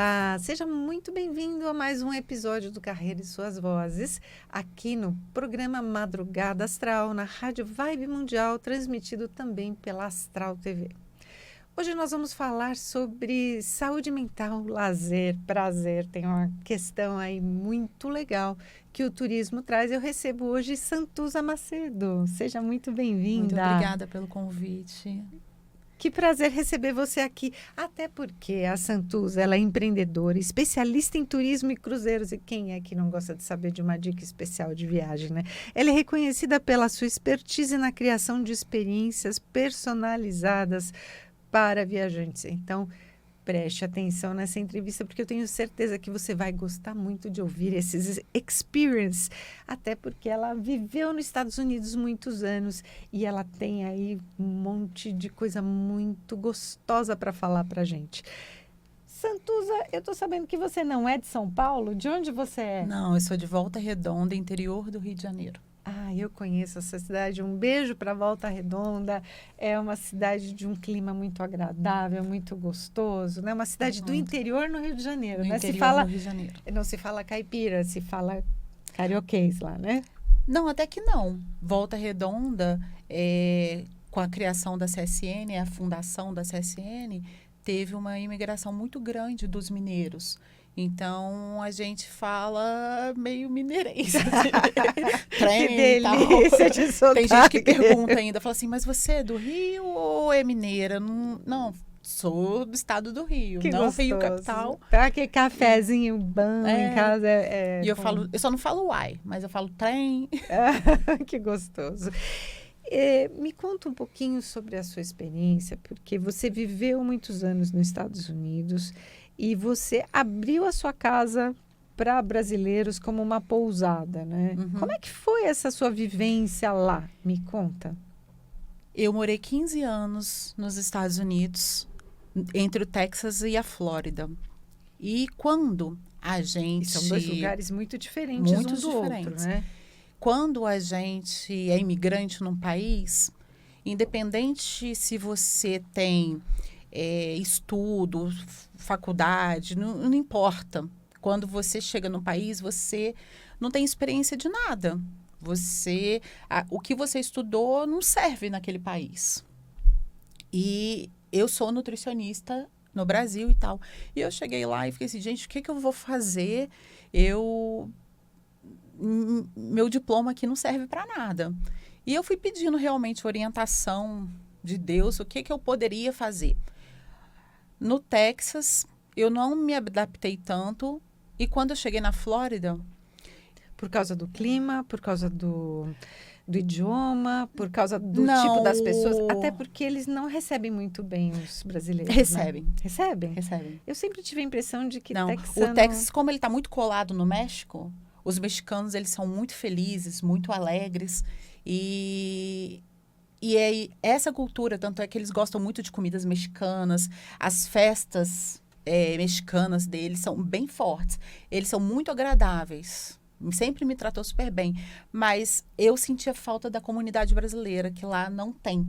Olá, seja muito bem-vindo a mais um episódio do Carreira e Suas Vozes, aqui no programa Madrugada Astral, na Rádio Vibe Mundial, transmitido também pela Astral TV. Hoje nós vamos falar sobre saúde mental, lazer, prazer. Tem uma questão aí muito legal que o turismo traz. Eu recebo hoje Santuza Macedo. Seja muito bem-vinda. Muito obrigada pelo convite. Que prazer receber você aqui, até porque a Santuza, ela é empreendedora, especialista em turismo e cruzeiros, e quem é que não gosta de saber de uma dica especial de viagem, né? Ela é reconhecida pela sua expertise na criação de experiências personalizadas para viajantes. Então, preste atenção nessa entrevista, porque eu tenho certeza que você vai gostar muito de ouvir esses experiences, até porque ela viveu nos Estados Unidos muitos anos e ela tem aí um monte de coisa muito gostosa para falar para gente. Santuza, eu estou sabendo que você não é de São Paulo. De onde você é? Não, eu sou de Volta Redonda, interior do Rio de Janeiro. Ah, eu conheço essa cidade. Um beijo para Volta Redonda. É uma cidade de um clima muito agradável, muito gostoso, né? Uma cidade do interior no Rio de Janeiro, No né? interior do Rio de Janeiro. Não se fala caipira, se fala carioquês lá, né? Não, até que não. Volta Redonda, com a criação da CSN, a fundação da CSN, teve uma imigração muito grande dos mineiros. Então, a gente fala meio mineirês. Trem, que delícia de sotaque. Tem gente que pergunta ainda, fala assim, mas você é do Rio ou é mineira? Não, sou do estado do Rio, que não gostoso. Rio capital. Tá, aquele cafezinho bom em casa. E eu só não falo uai, mas eu falo trem. Que gostoso. Me conta um pouquinho sobre a sua experiência, porque você viveu muitos anos nos Estados Unidos e você abriu a sua casa para brasileiros como uma pousada, né? Uhum. Como é que foi essa sua vivência lá? Me conta. Eu morei 15 anos nos Estados Unidos, entre o Texas e a Flórida. E quando a gente... E são dois lugares muito diferentes um do outro, né? Quando a gente é imigrante num país, independente se você tem estudo, faculdade, não importa. Quando você chega no país, você não tem experiência de nada. O que você estudou não serve naquele país. E eu sou nutricionista no Brasil e tal. E eu cheguei lá e fiquei assim, gente, o que eu vou fazer? Meu diploma aqui não serve para nada. E eu fui pedindo realmente orientação de Deus, o que eu poderia fazer. No Texas, eu não me adaptei tanto. E quando eu cheguei na Flórida... Por causa do clima, por causa do idioma, por causa do tipo das pessoas? Até porque eles não recebem muito bem os brasileiros, Recebem. Né? Recebem? Recebem. Eu sempre tive a impressão de que O Texas, como ele está muito colado no México, os mexicanos, eles são muito felizes, muito alegres. E essa cultura, tanto é que eles gostam muito de comidas mexicanas, as festas mexicanas deles são bem fortes. Eles são muito agradáveis. Sempre me tratou super bem. Mas eu sentia falta da comunidade brasileira, que lá não tem.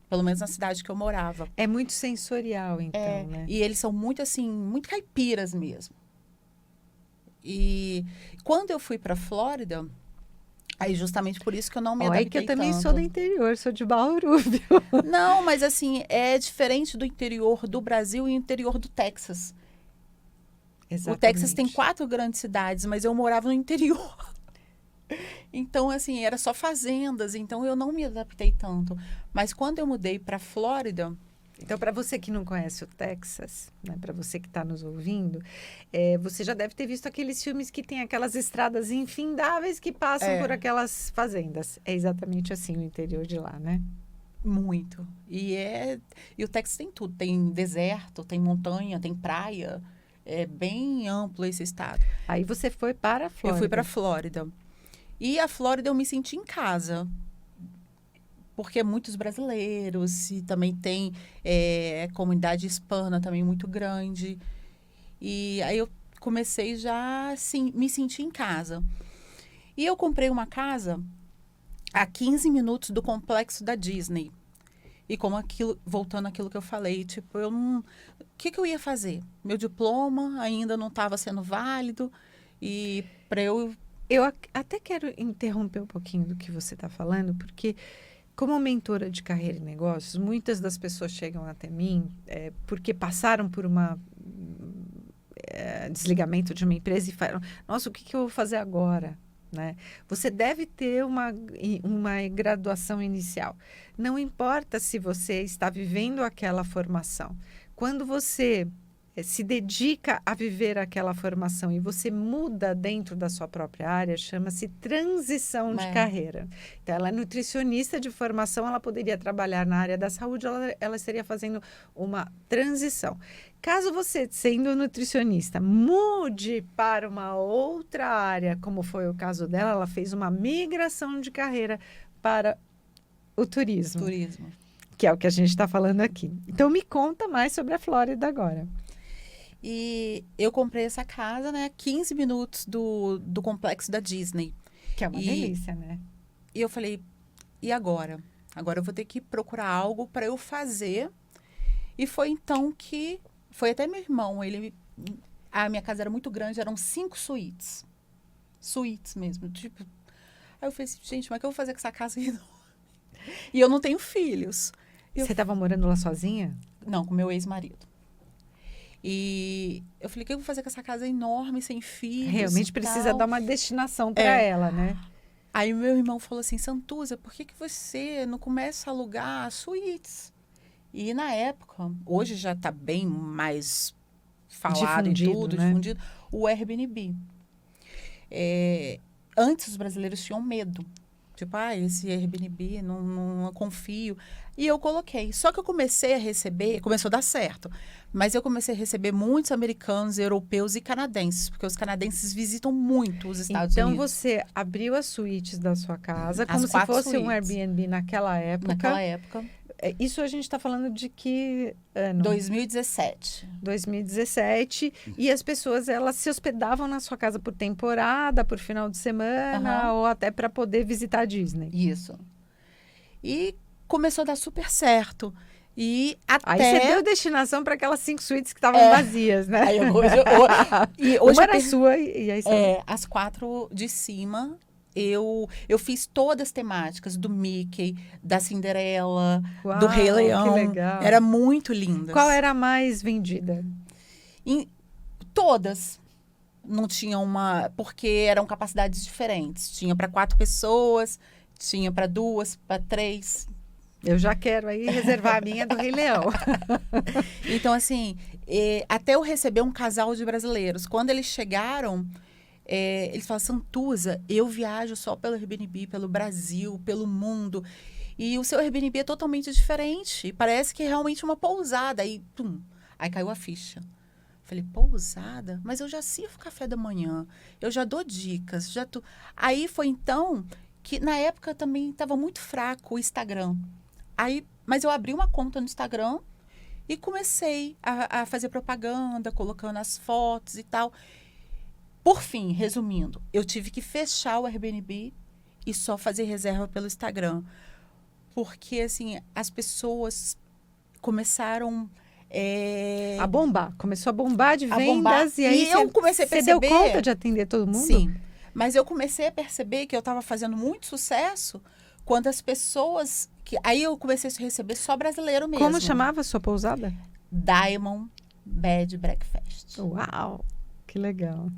Pelo menos na cidade que eu morava. É muito sensorial, então, né? E eles são muito, assim, muito caipiras mesmo. E quando eu fui para a Flórida, aí justamente por isso que eu não me adaptei que eu também tanto. sou do interior, sou de Bauru, viu? Não, mas assim, é diferente do interior do Brasil e interior do Texas. Exatamente. O Texas tem 4 grandes cidades, mas eu morava no interior. Então, assim, era só fazendas, então eu não me adaptei tanto. Mas quando eu mudei para a Flórida... Então, para você que não conhece o Texas, né, para você que está nos ouvindo, você já deve ter visto aqueles filmes que tem aquelas estradas infindáveis que passam por aquelas fazendas. É exatamente assim o interior de lá, né? Muito. E o Texas tem tudo. Tem deserto, tem montanha, tem praia. É bem amplo esse estado. Aí você foi para a Flórida. Eu fui para a Flórida. E a Flórida eu me senti em casa. Porque muitos brasileiros e também tem comunidade hispana também muito grande. E aí eu comecei já assim, me sentir em casa. E eu comprei uma casa a 15 minutos do complexo da Disney. E como aquilo, voltando àquilo que eu falei, tipo, eu não... O que eu ia fazer? Meu diploma ainda não estava sendo válido e para eu... Até quero interromper um pouquinho do que você está falando, porque como mentora de carreira e negócios, muitas das pessoas chegam até mim porque passaram por uma desligamento de uma empresa e falam, nossa, o que eu vou fazer agora? Né? Você deve ter uma graduação inicial. Não importa se você está vivendo aquela formação. Quando você se dedica a viver aquela formação e você muda dentro da sua própria área, chama-se transição de carreira. Então, ela é nutricionista de formação, ela poderia trabalhar na área da saúde, ela estaria fazendo uma transição. Caso você, sendo nutricionista, mude para uma outra área, como foi o caso dela, ela fez uma migração de carreira para o turismo. Que é o que a gente está falando aqui. Então, me conta mais sobre a Flórida agora. E eu comprei essa casa, né, a 15 minutos do complexo da Disney. Que é uma delícia, né? E eu falei, e agora? Agora eu vou ter que procurar algo para eu fazer. E foi então que... Foi até meu irmão, a minha casa era muito grande, eram 5 suítes. Suítes mesmo, tipo... Aí eu falei assim, gente, mas o que eu vou fazer com essa casa enorme? E eu não tenho filhos. Você estava morando lá sozinha? Não, com meu ex-marido. E eu falei, o que eu vou fazer com essa casa enorme, sem filhos? Realmente precisa dar uma destinação para ela, né? Aí meu irmão falou assim, Santuza, por que você não começa a alugar suítes? E na época, hoje já está bem mais falado difundido, e tudo, né? difundido, o Airbnb. Antes os brasileiros tinham medo. Tipo, esse Airbnb, não confio. E eu coloquei. Só que eu comecei a receber, começou a dar certo, mas eu comecei a receber muitos americanos, europeus e canadenses, porque os canadenses visitam muito os Estados Unidos. Então, você abriu as suítes da sua casa, como se 4 fosse suítes. um Airbnb naquela época. Naquela época. Isso a gente está falando de que ano? 2017. 2017. E as pessoas, elas se hospedavam na sua casa por temporada, por final de semana, ou até para poder visitar a Disney. Isso. E começou a dar super certo. E até... Aí você deu destinação para aquelas 5 suítes que estavam vazias, né? Aí hoje uma era sua e aí você... as 4 de cima... Eu fiz todas as temáticas do Mickey, da Cinderela, do Rei Leão. Que legal. Era muito linda. Qual era a mais vendida? Todas. Não tinha uma... Porque eram capacidades diferentes. Tinha para 4 pessoas, tinha para 2, para 3. Eu já quero aí reservar a minha do Rei Leão. Então, assim, até eu receber um casal de brasileiros. Quando eles chegaram... eles falam, Santuza, eu viajo só pelo Airbnb, pelo Brasil, pelo mundo. E o seu Airbnb é totalmente diferente. Parece que é realmente uma pousada. Aí, aí caiu a ficha. Falei, pousada? Mas eu já sirvo café da manhã. Eu já dou dicas. Aí foi então que, na época, também estava muito fraco o Instagram. Mas eu abri uma conta no Instagram e comecei a fazer propaganda, colocando as fotos e tal. Por fim, resumindo, eu tive que fechar o Airbnb e só fazer reserva pelo Instagram. Porque, assim, as pessoas começaram... a bombar. Começou a bombar de vendas. Bombar. E aí eu comecei a perceber... Você deu conta de atender todo mundo? Sim. Mas eu comecei a perceber que eu estava fazendo muito sucesso quando as pessoas... Aí eu comecei a receber só brasileiro mesmo. Como chamava a sua pousada? Diamond Bed Breakfast. Uau! Que legal.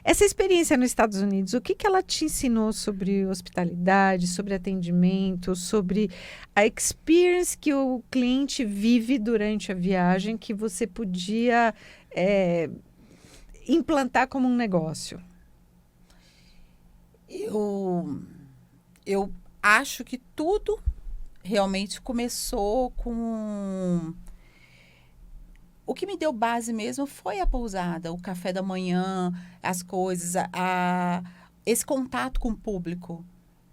Essa experiência nos Estados Unidos, o que ela te ensinou sobre hospitalidade, sobre atendimento, sobre a experience que o cliente vive durante a viagem que você podia implantar como um negócio? Eu acho que tudo realmente começou com... O que me deu base mesmo foi a pousada, o café da manhã, as coisas, esse contato com o público,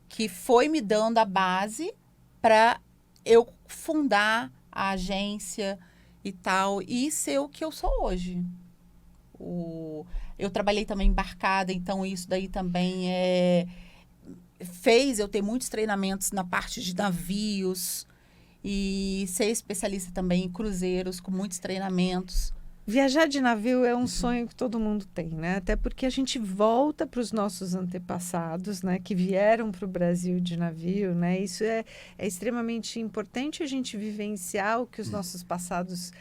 que foi me dando a base para eu fundar a agência e tal, e ser o que eu sou hoje. Eu trabalhei também embarcada, então isso daí também fez eu ter muitos treinamentos na parte de navios. e ser especialista também em cruzeiros, com muitos treinamentos. Viajar de navio é um sonho que todo mundo tem, né? Até porque a gente volta para os nossos antepassados, né? Que vieram para o Brasil de navio, né? Isso é extremamente importante a gente vivenciar o que os nossos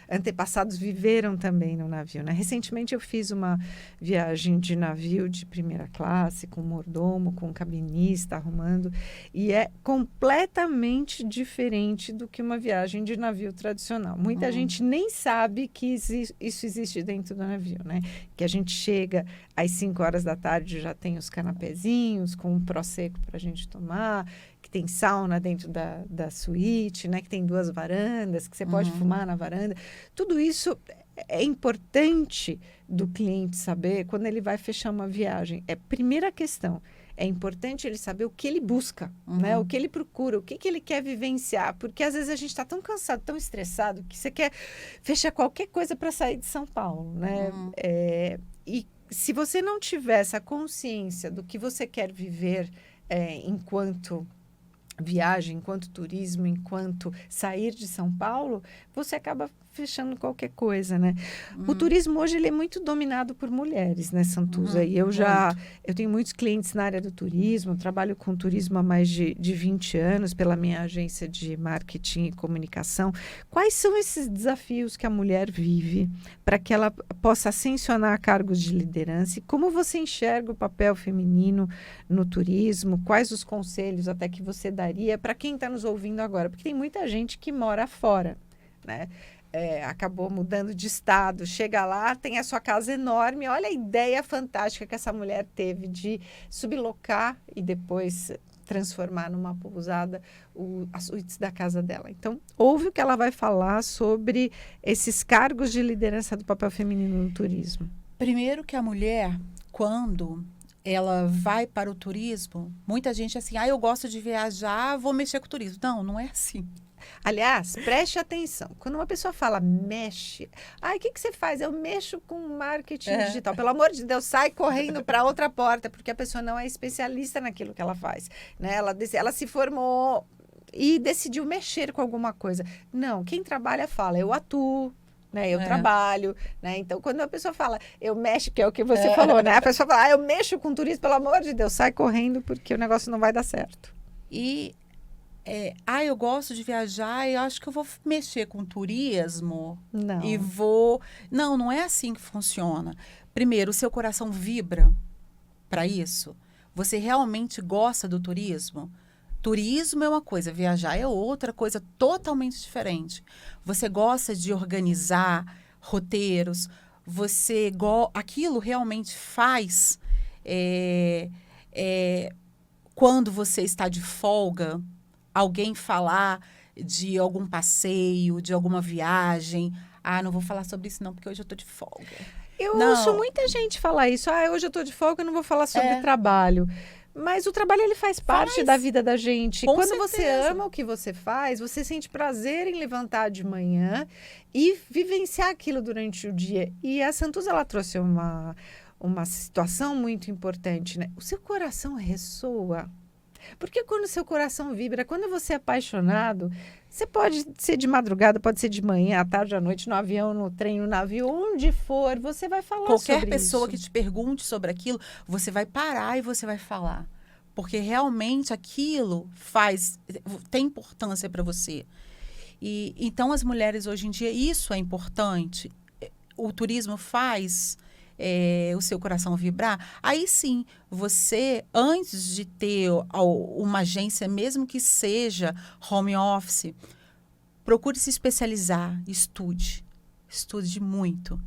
antepassados viveram também no navio, né? Recentemente eu fiz uma viagem de navio de primeira classe, com mordomo, com cabinista, arrumando, e é completamente diferente do que uma viagem de navio tradicional. Muita gente nem sabe que isso existe dentro do navio, né? Que a gente chega às 5 horas da tarde, já tem os canapézinhos com um prosecco para a gente tomar, que tem sauna dentro da suíte, né? Que tem 2 varandas, que você pode fumar na varanda. Tudo isso é importante do cliente saber quando ele vai fechar uma viagem. É primeira questão. É importante ele saber o que ele busca, né? O que ele procura, o que ele quer vivenciar. Porque às vezes a gente está tão cansado, tão estressado, que você quer fechar qualquer coisa para sair de São Paulo, né? E se você não tiver essa consciência do que você quer viver enquanto viagem, enquanto turismo, enquanto sair de São Paulo, você acaba fechando qualquer coisa, né? O turismo hoje ele é muito dominado por mulheres, né, Santuza? E eu tenho muitos clientes na área do turismo, trabalho com turismo há mais de 20 anos pela minha agência de marketing e comunicação. Quais são esses desafios que a mulher vive para que ela possa ascensionar cargos de liderança? E como você enxerga o papel feminino no turismo? Quais os conselhos até que você daria para quem está nos ouvindo agora? Porque tem muita gente que mora fora, né? Acabou mudando de estado, chega lá, tem a sua casa enorme, olha a ideia fantástica que essa mulher teve de sublocar e depois transformar numa pousada as suítes da casa dela. Então, ouve o que ela vai falar sobre esses cargos de liderança do papel feminino no turismo. Primeiro que a mulher, quando ela vai para o turismo, muita gente é assim, eu gosto de viajar, vou mexer com o turismo. Não é assim. Aliás, preste atenção. Quando uma pessoa fala mexe, o que você faz? Eu mexo com marketing digital. Pelo amor de Deus, sai correndo para outra porta, porque a pessoa não é especialista naquilo que ela faz, né? Ela se formou e decidiu mexer com alguma coisa. Não, quem trabalha fala, eu atuo, né? Eu trabalho, né? Então, quando a pessoa fala, eu mexo, que é o que você falou, né? A pessoa fala, eu mexo com turismo, pelo amor de Deus, sai correndo, porque o negócio não vai dar certo. E eu gosto de viajar, eu acho que eu vou mexer com turismo. Não. E vou... Não é assim que funciona. Primeiro, o seu coração vibra para isso? Você realmente gosta do turismo? Turismo é uma coisa, viajar é outra coisa totalmente diferente. Você gosta de organizar roteiros, aquilo realmente faz quando você está de folga, alguém falar de algum passeio, de alguma viagem. Não vou falar sobre isso não, porque hoje eu estou de folga. Eu ouço muita gente falar isso. Hoje eu estou de folga, eu não vou falar sobre trabalho. Mas o trabalho, ele faz parte da vida da gente. Com Quando certeza. você ama o que você faz, você sente prazer em levantar de manhã e vivenciar aquilo durante o dia. E a Santuza, ela trouxe uma situação muito importante, né? O seu coração ressoa. Porque quando o seu coração vibra, quando você é apaixonado, você pode ser de madrugada, pode ser de manhã, à tarde, à noite, no avião, no trem, no navio, onde for, você vai falar sobre isso. Qualquer pessoa que te pergunte sobre aquilo, você vai parar e você vai falar. Porque realmente aquilo tem importância para você. E então as mulheres hoje em dia, isso é importante. O turismo faz o seu coração vibrar. Aí sim, você, antes de ter uma agência, mesmo que seja home office, procure se especializar, estude muito.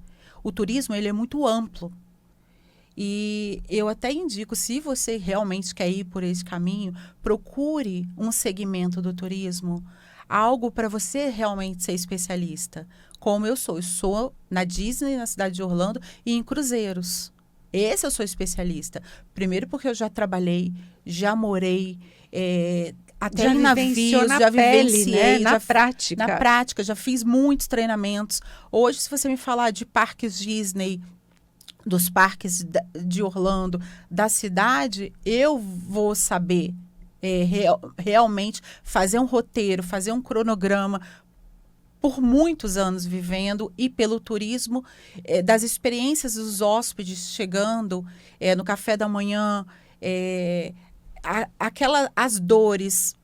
O turismo, ele é muito amplo. E eu até indico, se você realmente quer ir por esse caminho, procure um segmento do turismo, algo para você realmente ser especialista. Como eu sou na Disney, na cidade de Orlando, e em cruzeiros. Esse eu sou especialista. Primeiro porque eu já trabalhei, já morei, até já em navios, já vivenciei. Né? Na prática. Na prática, já fiz muitos treinamentos. Hoje, se você me falar de parques Disney, dos parques de Orlando, da cidade, eu vou saber realmente fazer um roteiro, fazer um cronograma, por muitos anos vivendo, e pelo turismo, das experiências dos hóspedes chegando no café da manhã, as dores,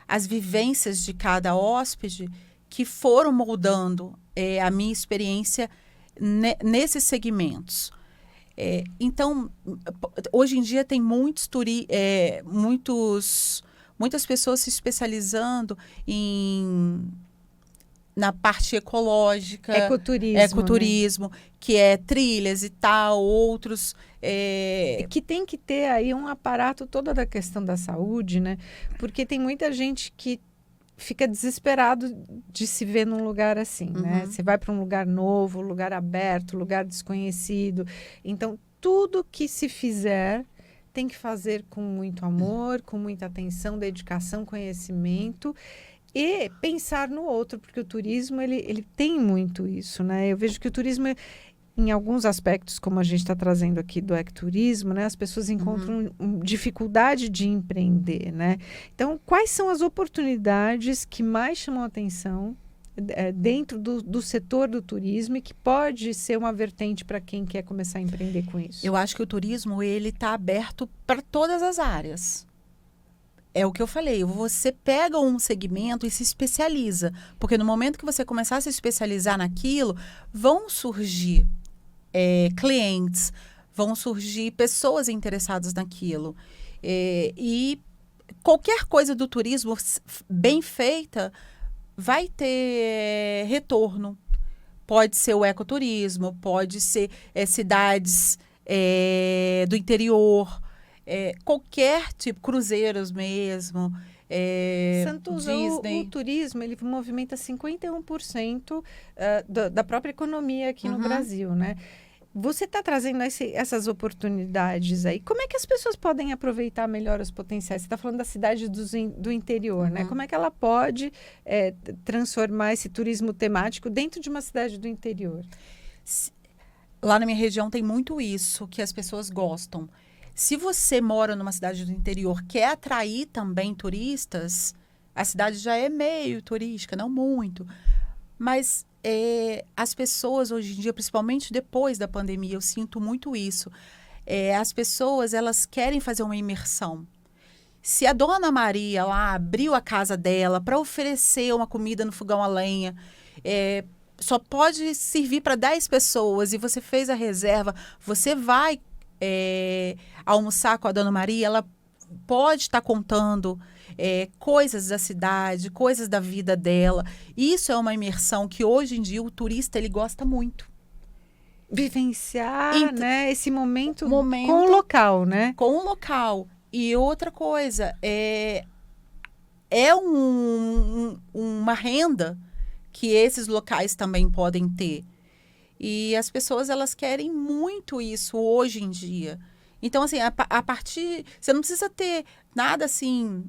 as vivências de cada hóspede que foram moldando a minha experiência nesses segmentos. Então, hoje em dia tem muitas pessoas se especializando na parte ecológica. Ecoturismo, né? Que é trilhas e tal, outros... Que tem que ter aí um aparato toda da questão da saúde, né? Porque tem muita gente que fica desesperado de se ver num lugar assim, né? Você vai para um lugar novo, lugar aberto, lugar desconhecido. Então, tudo que se fizer tem que fazer com muito amor, com muita atenção, dedicação, conhecimento e pensar no outro, porque o turismo, ele tem muito isso, né? Eu vejo que o turismo, em alguns aspectos, como a gente está trazendo aqui do ecoturismo, né? As pessoas encontram dificuldade de empreender, né? Então, quais são as oportunidades que mais chamam a atenção dentro do setor do turismo e que pode ser uma vertente para quem quer começar a empreender com isso? Eu acho que o turismo, ele está aberto para todas as áreas. É o que eu falei, você pega um segmento e se especializa, porque no momento que você começar a se especializar naquilo, vão surgir clientes, vão surgir pessoas interessadas naquilo. E qualquer coisa do turismo bem feita vai ter retorno. Pode ser o ecoturismo, pode ser cidades do interior, qualquer tipo, cruzeiros mesmo, Santuza, Disney. O turismo, ele movimenta 51% da própria economia aqui no Brasil, né? Você está trazendo essas oportunidades aí. Como é que as pessoas podem aproveitar melhor os potenciais? Você está falando da cidade do interior, né? Como é que ela pode transformar esse turismo temático dentro de uma cidade do interior? Lá na minha região tem muito isso, que as pessoas gostam. Se você mora numa cidade do interior, quer atrair também turistas, a cidade já é meio turística, não muito. Mas as pessoas hoje em dia, principalmente depois da pandemia, eu sinto muito isso. As pessoas, elas querem fazer uma imersão. Se a dona Maria lá abriu a casa dela para oferecer uma comida no fogão a lenha, só pode servir para 10 pessoas e você fez a reserva, você vai almoçar com a dona Maria, ela pode estar contando coisas da cidade, coisas da vida dela. Isso é uma imersão que hoje em dia o turista ele gosta muito. Vivenciar, né, esse momento com o local, né? Com o local. E outra coisa, uma renda que esses locais também podem ter. E as pessoas, elas querem muito isso hoje em dia. Então, assim, a partir... Você não precisa ter nada, assim,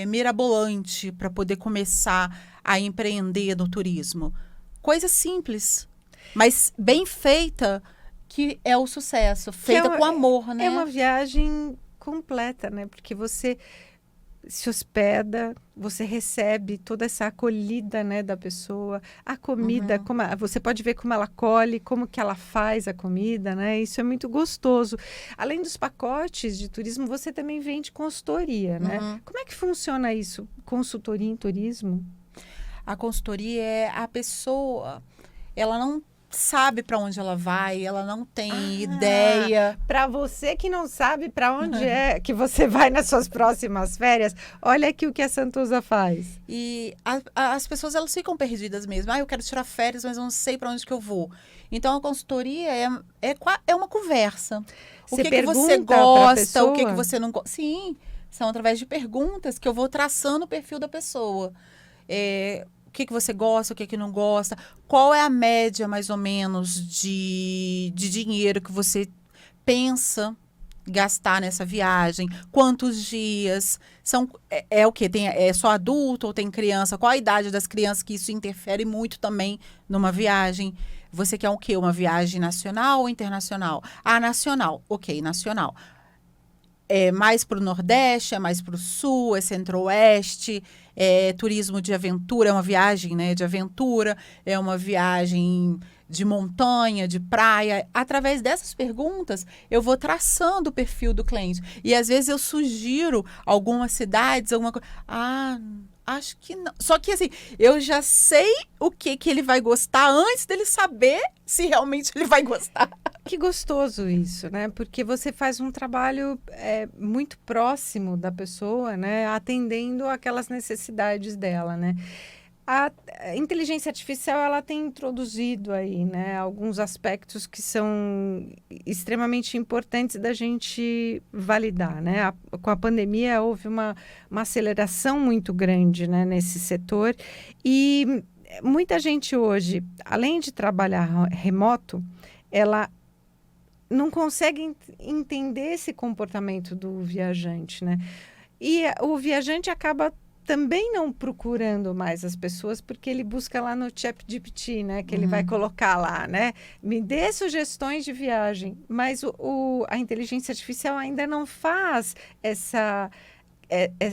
mirabolante para poder começar a empreender no turismo. Coisa simples, mas bem feita, que é o sucesso. Feita com amor, né? É uma viagem completa, né? Porque você se hospeda, você recebe toda essa acolhida, né, da pessoa, a comida, você pode ver como ela colhe, como que ela faz a comida, né? Isso é muito gostoso. Além dos pacotes de turismo, você também vende consultoria, né? Como é que funciona isso? Consultoria em turismo? A consultoria é a pessoa, ela não sabe para onde ela vai, ela não tem ideia. Para você que não sabe para onde é que você vai nas suas próximas férias, olha aqui o que a Santuza faz. E as pessoas, elas ficam perdidas mesmo. Eu quero tirar férias, mas eu não sei para onde que eu vou. Então, a consultoria é uma conversa. O que você gosta, o que você não gosta. Sim, são através de perguntas que eu vou traçando o perfil da pessoa. O que você gosta, o que não gosta, qual é a média, mais ou menos, de dinheiro que você pensa gastar nessa viagem, quantos dias, o quê? É só adulto ou tem criança? Qual a idade das crianças, que isso interfere muito também numa viagem? Você quer o quê? Uma viagem nacional ou internacional? Nacional. Ok, nacional. É mais para o Nordeste, é mais para o Sul, é Centro-Oeste, é turismo de aventura, é uma viagem, né, de aventura, é uma viagem de montanha, de praia. Através dessas perguntas, eu vou traçando o perfil do cliente. E às vezes eu sugiro algumas cidades, alguma coisa. Ah, acho que não. Só que assim, eu já sei o que ele vai gostar antes dele saber se realmente ele vai gostar. Que gostoso isso, né? Porque você faz um trabalho muito próximo da pessoa, né? Atendendo aquelas necessidades dela, né? A inteligência artificial, ela tem introduzido aí, né? Alguns aspectos que são extremamente importantes da gente validar, né? Com a pandemia, houve uma aceleração muito grande, né? Nesse setor. E muita gente hoje, além de trabalhar remoto, ela não consegue entender esse comportamento do viajante, né? E o viajante acaba também não procurando mais as pessoas, porque ele busca lá no ChatGPT, né? Que ele vai colocar lá, né? Me dê sugestões de viagem. Mas a inteligência artificial ainda não faz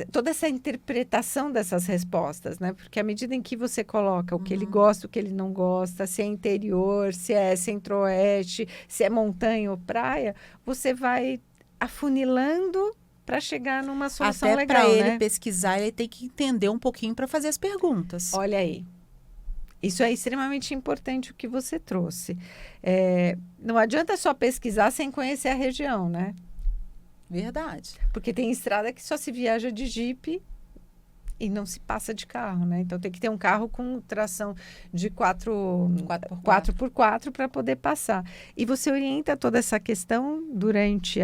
toda essa interpretação dessas respostas, né? Porque à medida em que você coloca o que ele gosta, o que ele não gosta, se é interior, se é centro-oeste, se é montanha ou praia, você vai afunilando para chegar numa solução Até legal, para ele né? pesquisar, ele tem que entender um pouquinho para fazer as perguntas. Olha aí. Isso é extremamente importante o que você trouxe. Não adianta só pesquisar sem conhecer a região, né? Verdade. Porque tem estrada que só se viaja de Jeep e não se passa de carro, né? Então tem que ter um carro com tração de 4x4 para poder passar. E você orienta toda essa questão durante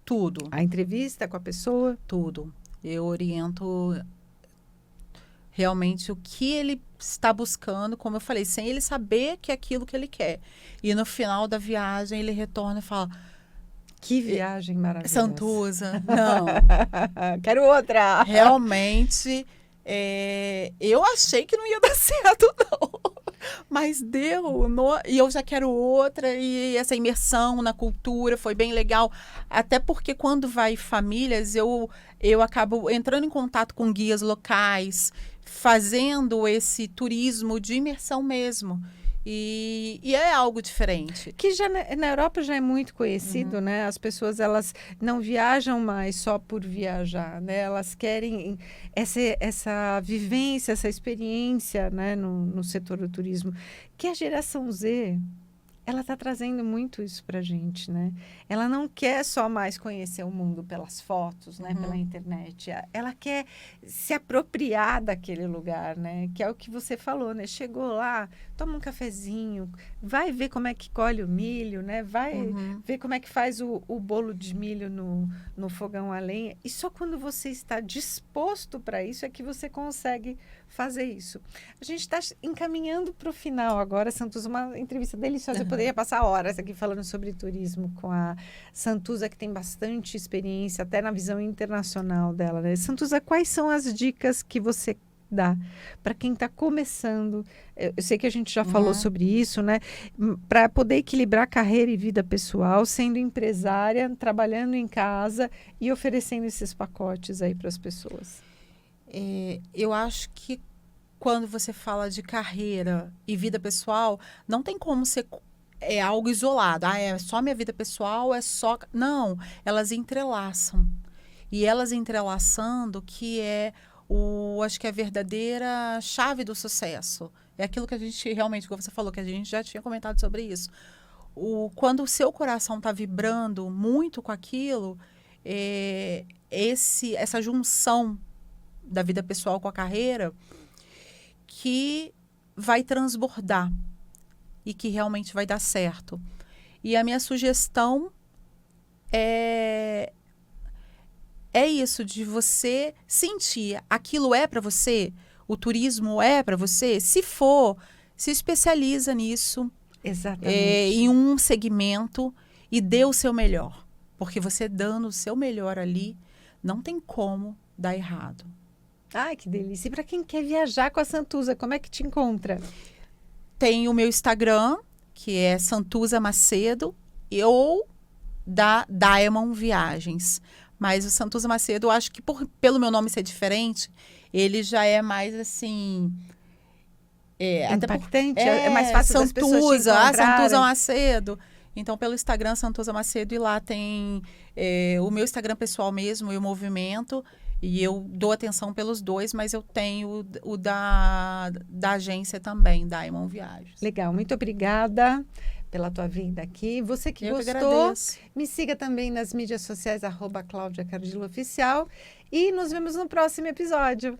Tudo, a entrevista com a pessoa? tudo. Eu oriento realmente o que ele está buscando, como eu falei, sem ele saber que é aquilo que ele quer. E no final da viagem ele retorna e fala: Que viagem maravilhosa. Santuza, não. Quero outra. Realmente, eu achei que não ia dar certo, não. Mas deu. E eu já quero outra. E essa imersão na cultura foi bem legal. Até porque quando vai famílias, eu acabo entrando em contato com guias locais, fazendo esse turismo de imersão mesmo. E é algo diferente. Que já na Europa já é muito conhecido, né? As pessoas, elas não viajam mais só por viajar, né? Elas querem essa vivência, essa experiência, né? No setor do turismo. Que a geração Z, ela está trazendo muito isso para a gente, né? Ela não quer só mais conhecer o mundo pelas fotos, né? Pela internet. Ela quer se apropriar daquele lugar, né? Que é o que você falou, né? Chegou lá, toma um cafezinho, vai ver como é que colhe o milho, né? Vai ver como é que faz o bolo de milho no fogão a lenha. E só quando você está disposto para isso é que você consegue fazer isso. A gente está encaminhando para o final agora, Santuza, uma entrevista deliciosa. Eu poderia passar horas aqui falando sobre turismo com a Santuza, que tem bastante experiência, até na visão internacional dela, né? Santuza, quais são as dicas que você dá para quem está começando? Eu sei que a gente já falou sobre isso, né? Para poder equilibrar carreira e vida pessoal, sendo empresária, trabalhando em casa e oferecendo esses pacotes aí para as pessoas. Eu acho que quando você fala de carreira e vida pessoal, não tem como ser algo isolado. É só minha vida pessoal, é só... Não, elas entrelaçam. E elas entrelaçando que acho que é a verdadeira chave do sucesso. É aquilo que a gente realmente, como você falou, que a gente já tinha comentado sobre isso. Quando o seu coração está vibrando muito com aquilo, essa junção da vida pessoal com a carreira que vai transbordar e que realmente vai dar certo. E a minha sugestão é isso, de você sentir aquilo é para você, o turismo é para você. Se for, se especializa nisso. Exatamente. Em um segmento e dê o seu melhor. Porque você dando o seu melhor ali, não tem como dar errado. Ai, que delícia. E para quem quer viajar com a Santuza, como é que te encontra? Tem o meu Instagram, que é Santuza Macedo, ou da Diamond Viagens. Mas o Santuza Macedo, eu acho que pelo meu nome ser diferente, ele já é mais assim... Impactante, é mais fácil das pessoas te encontrarem. Santuza Macedo. Então, pelo Instagram, Santuza Macedo, e lá tem o meu Instagram pessoal mesmo, e o Movimento, e eu dou atenção pelos dois, mas eu tenho o da agência também, Diamond Viagens. Legal, muito obrigada pela tua vinda aqui. Você que gostou, me siga também nas mídias sociais, @CláudiaCardillo Oficial, e nos vemos no próximo episódio.